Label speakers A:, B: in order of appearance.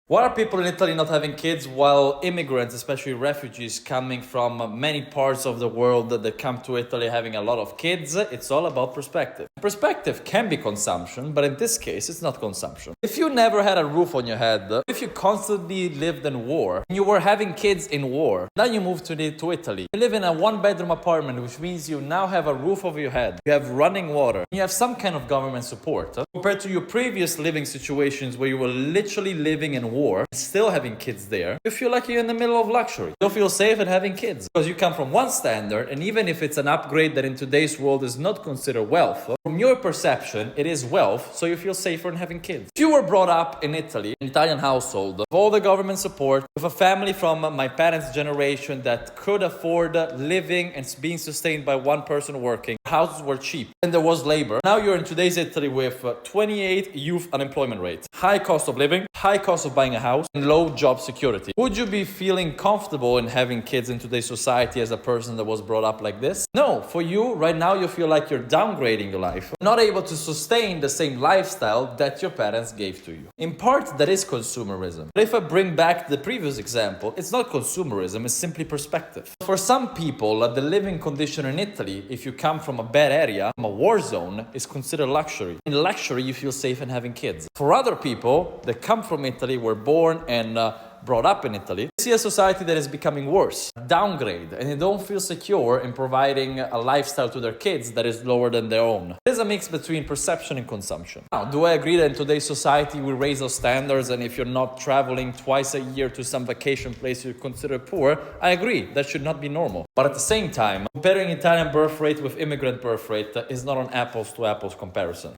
A: Why are people in Italy not having kids while immigrants, especially refugees coming from many parts of the world that come to Italy having a lot of kids? It's all about perspective. Perspective can be consumption, but in this case, it's not consumption. If you never had a roof on your head, if you constantly lived in war, and you were having kids in war, then you move to Italy. You live in a one-bedroom apartment, which means you now have a roof over your head. You have running water. You have some kind of government support. Compared to your previous living situations where you were literally living in war, still having kids there, you feel like you're in the middle of luxury. You feel safe at having kids because you come from one standard, and even if it's an upgrade that in today's world is not considered wealth, from your perception, it is wealth, so you feel safer in having kids. If you were brought up in Italy, an Italian household, with all the government support, with a family from my parents' generation that could afford living and being sustained by one person working, houses were cheap and there was labor. Now you're in today's Italy with 28 youth unemployment rate, high cost of living, high cost of buying a house, and low job security. Would you be feeling comfortable in having kids in today's society as a person that was brought up like this? No, for you, right now you feel like you're downgrading your life, not able to sustain the same lifestyle that your parents gave to you. In part, that is consumerism. But if I bring back the previous example, it's not consumerism, it's simply perspective. For some people, the living condition in Italy, if you come from a bad area, from a war zone, is considered luxury. In luxury, you feel safe in having kids. For other people that come from Italy, were born and brought up in Italy, they see a society that is becoming worse, downgrade, and they don't feel secure in providing a lifestyle to their kids that is lower than their own. There's a mix between perception and consumption. Now, do I agree that in today's society we raise those standards, and if you're not traveling twice a year to some vacation place you're considered poor? I agree, that should not be normal. But at the same time, comparing Italian birth rate with immigrant birth rate is not an apples to apples comparison.